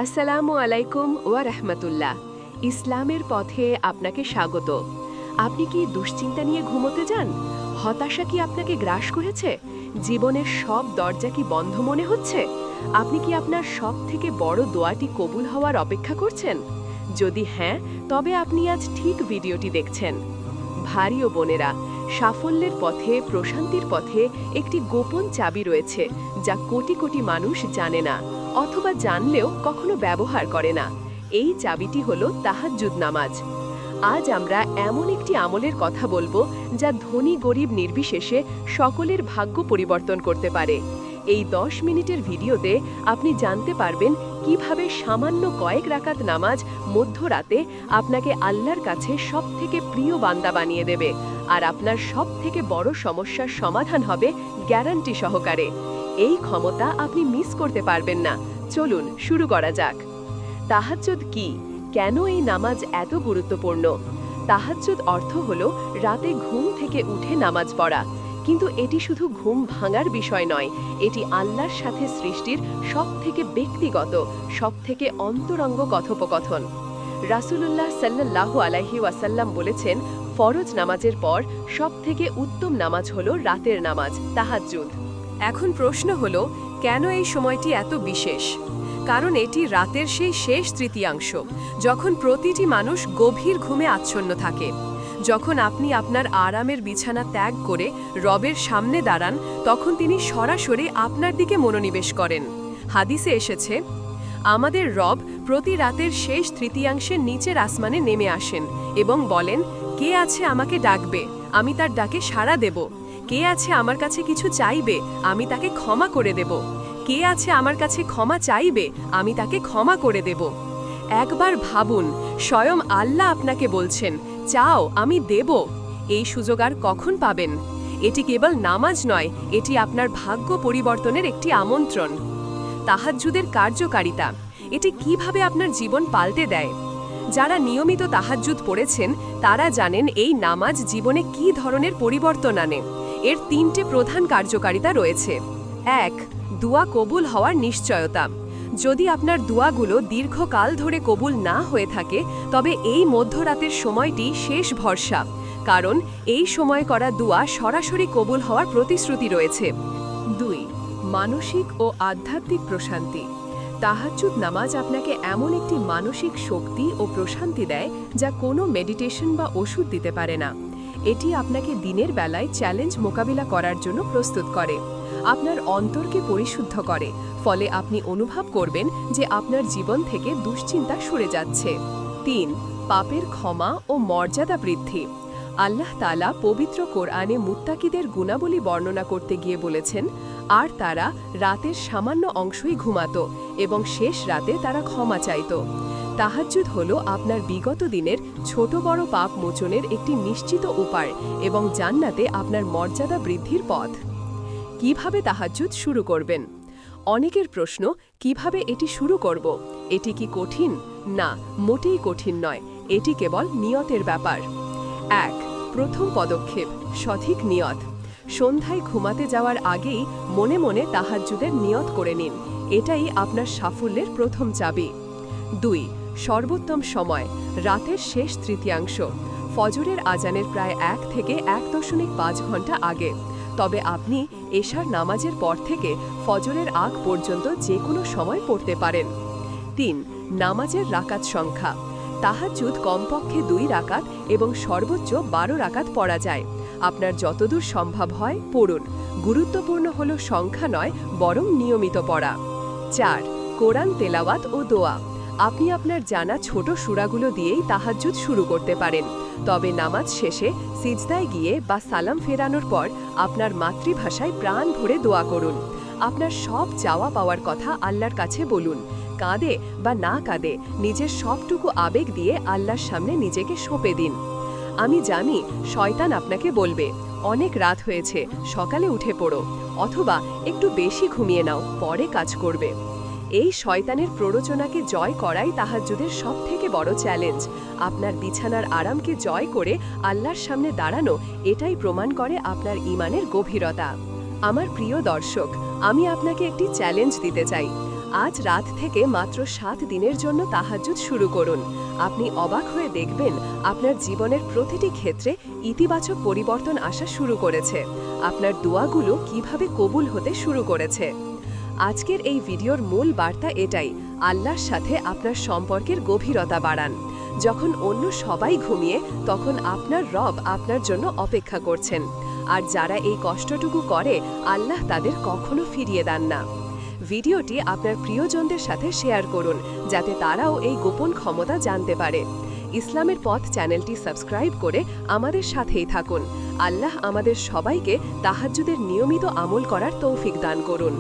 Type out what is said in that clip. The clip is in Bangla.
আসসালামু আলাইকুম ওয়া রাহমাতুল্লাহ। ইসলামের পথে আপনাকে স্বাগত। আপনি কি দুশ্চিন্তা নিয়ে ঘুমোতে যান? হতাশা কি আপনাকে গ্রাস করেছে? জীবনের সব দরজা কি বন্ধ মনে হচ্ছে? আপনি কি আপনার সবথেকে বড় দোয়াটি কবুল হওয়ার অপেক্ষা করছেন? যদি হ্যাঁ, তবে আপনি আজ ঠিক ভিডিওটি দেখছেন। ভাই ও বোনেরা, সাফল্যের পথে, প্রশান্তির পথে একটি গোপন চাবি রয়েছে যা কোটি কোটি মানুষ জানে না, অথবা জানলেও কখনো ব্যবহার করে না। এই চাবিটি হলো তাহাজ্জুদ নামাজ। আজ আমরা এমন একটি আমলের কথা বলবো যা ধনী গরিব নির্বিশেষে সকলের ভাগ্য পরিবর্তন করতে পারে। এই 10 মিনিটের ভিডিওতে আপনি জানতে পারবেন কিভাবে সামান্য কয়েক রাকাত নামাজ মধ্যরাতে আপনাকে আল্লাহর কাছে সবথেকে প্রিয় বান্দা বানিয়ে দেবে, আর আপনার সবথেকে বড় সমস্যার সমাধান হবে গ্যারান্টি সহকারে। এই ক্ষমতা আপনি মিস করতে পারবেন না। চলুন শুরু করা যাক। তাহাজ্জুদ কি? কেন এই নামাজ এত গুরুত্বপূর্ণ? তাহাজ্জুদ অর্থ হলো রাতে ঘুম থেকে উঠে নামাজ পড়া। কিন্তু এটি শুধু ঘুম ভাঙার বিষয় নয়, এটি আল্লাহর সাথে সৃষ্টির সবথেকে ব্যক্তিগত, সবথেকে অন্তরঙ্গ কথোপকথন। রাসূলুল্লাহ সাল্লাল্লাহু আলাইহি ওয়াসাল্লাম বলেছেন, ফরজ নামাজের পর সবথেকে উত্তম নামাজ হলো রাতের নামাজ, তাহাজ্জুদ। এখন প্রশ্ন হলো, কেন এই সময়টি এত বিশেষ? কারণ এটি রাতের সেই শেষ তৃতীয়াংশ, যখন প্রতিটি মানুষ গভীর ঘুমে আচ্ছন্ন থাকে। যখন আপনি আপনার আরামের বিছানা ত্যাগ করে রবের সামনে দাঁড়ান, তখন তিনি সরাসরি আপনার দিকে মনোনিবেশ করেন। হাদিসে এসেছে, আমাদের রব প্রতি রাতের শেষ তৃতীয়াংশের নিচের আসমানে নেমে আসেন এবং বলেন, কে আছে আমাকে ডাকবে, আমি তার ডাকে সাড়া দেব। কে আছে আমার কাছে কিছু চাইবে, আমি তাকে ক্ষমা করে দেব। কে আছে আমার কাছে ক্ষমা চাইবে, আমি তাকে ক্ষমা করে দেব। একবার ভাবুন, স্বয়ং আল্লাহ আপনাকে বলছেন, চাও আমি দেব। এই সুযোগ আর কখন পাবেন? এটি কেবল নামাজ নয়, এটি আপনার ভাগ্য পরিবর্তনের একটি আমন্ত্রণ। তাহাজ্জুদের কার্যকারিতা, এটি কিভাবে আপনার জীবন পাল্টে দেয়? যারা নিয়মিত তাহাজ্জুদ পড়েছেন তারা জানেন এই নামাজ জীবনে কী ধরনের পরিবর্তন আনে। এর 3টে প্রধান কার্যকারিতা রয়েছে। 1. দোয়া কবুল হওয়ার নিশ্চয়তা। যদি আপনার দোয়াগুলো দীর্ঘকাল ধরে কবুল না হয়ে থাকে, তবে এই মধ্যরাতের সময়টি শেষ ভরসা, কারণ এই সময় করা দোয়া সরাসরি কবুল হওয়ার প্রতিশ্রুতি রয়েছে। 2. মানসিক ও আধ্যাত্মিক প্রশান্তি। তাহাজ্জুদ নামাজ আপনাকে এমন একটি মানসিক শক্তি ও প্রশান্তি দেয় যা কোনো মেডিটেশন বা ওষুধ দিতে পারে না। এটি আপনাকে দিনের বেলায় চ্যালেঞ্জ মোকাবিলা করার জন্য প্রস্তুত করে, আপনার অন্তরকে পরিশুদ্ধ করে, ফলে আপনি অনুভব করবেন যে আপনার জীবন থেকে দুশ্চিন্তা সরে যাচ্ছে। 3. পাপের ক্ষমা ও মর্যাদা বৃদ্ধি। আল্লাহ তাআলা পবিত্র কোরআনে মুত্তাকিদের গুণাবলী বর্ণনা করতে গিয়ে বলেছেন, আর তারা রাতের সামান্য অংশই ঘুমাতো এবং শেষ রাতে তারা ক্ষমা চাইত। তাহাজ্জুদ হলো আপনার বিগত দিনের ছোট বড় পাপ মোচনের একটি নিশ্চিত উপায় এবং জান্নাতে আপনার মর্যাদা বৃদ্ধির পথ। কিভাবে তাহাজ্জুদ শুরু করবেন? অনেকের প্রশ্ন, কিভাবে এটি শুরু করব? এটি কি কঠিন? না, মোটেই কঠিন নয়। এটি কেবল নিয়তের ব্যাপার। 1. প্রথম পদক্ষেপ, সঠিক নিয়ত। সন্ধ্যায় ঘুমাতে যাওয়ার আগেই মনে মনে তাহাজ্জুদের নিয়ত করে নিন। এটাই আপনার সাফল্যের প্রথম চাবি। 2. সর্বোত্তম সময়, রাতের শেষ তৃতীয়াংশ। ফজরের আজানের প্রায় 1 থেকে 1.5 ঘন্টা আগে। তবে আপনি এশার নামাজের পর থেকে ফজরের আগ পর্যন্ত যে কোনো সময় পড়তে পারেন। 3. নামাজের রাকাত সংখ্যা। তাহাজ্জুদ কমপক্ষে 2 রাকাত এবং সর্বোচ্চ 12 রাকাত পড়া যায়। আপনার যতদূর সম্ভব হয় পড়ুন। গুরুত্বপূর্ণ হলো সংখ্যা নয়, বরং নিয়মিত পড়া। 4. কোরআন তেলাওয়াত ও দোয়া। আপনি আপনার জানা ছোট সূরাগুলো দিয়েই তাহাজ্জুদ শুরু করতে পারেন। তবে নামাজ শেষে সিজদায় গিয়ে বা সালাম ফেরানোর পর আপনার মাতৃভাষায় প্রাণ ভরে দোয়া করুন। আপনার সব চাওয়া পাওয়ার কথা আল্লাহর কাছে বলুন। কাঁদে বা না কাঁদে, নিজের সবটুকু আবেগ দিয়ে আল্লাহর সামনে নিজেকে সঁপে দিন। আমি জানি শয়তান আপনাকে বলবে, অনেক রাত হয়েছে, সকালে উঠে পড়ো, অথবা একটু বেশি ঘুমিয়ে নাও, পরে কাজ করবে। এই শয়তানের প্ররোচনাকে জয় করাই তাহাজ্জুদের সবথেকে বড় চ্যালেঞ্জ। আপনার বিছানার আরামকে জয় করে আল্লাহর সামনে দাঁড়ানো, এটাই প্রমাণ করে আপনার ঈমানের গভীরতা। আমার প্রিয় দর্শক, আমি আপনাকে একটি চ্যালেঞ্জ দিতে চাই। আজ রাত থেকে মাত্র 7 দিনের জন্য তাহাজ্জুদ শুরু করুন। আপনি অবাক হয়ে দেখবেন আপনার জীবনের প্রতিটি ক্ষেত্রে ইতিবাচক পরিবর্তন আসা শুরু করেছে। আপনার দোয়াগুলো কিভাবে কবুল হতে শুরু করেছে। আজকের এই ভিডিওর মূল বার্তা এটাই, আল্লাহর সাথে আপনার সম্পর্কের গভীরতা বাড়ান। যখন অন্য সবাই ঘুমিয়ে, তখন আপনার রব আপনার জন্য অপেক্ষা করছেন। আর যারা এই কষ্টটুকু করে, আল্লাহ তাদের কখনো ফিরিয়ে দেন না। ভিডিওটি আপনার প্রিয়জনদের সাথে শেয়ার করুন, যাতে তারাও এই গোপন ক্ষমতা জানতে পারে। ইসলামের পথ চ্যানেলটি সাবস্ক্রাইব করে আমাদের সাথেই থাকুন। আল্লাহ আমাদের সবাইকে তাহাজ্জুদের নিয়মিত আমল করার তৌফিক দান করুন।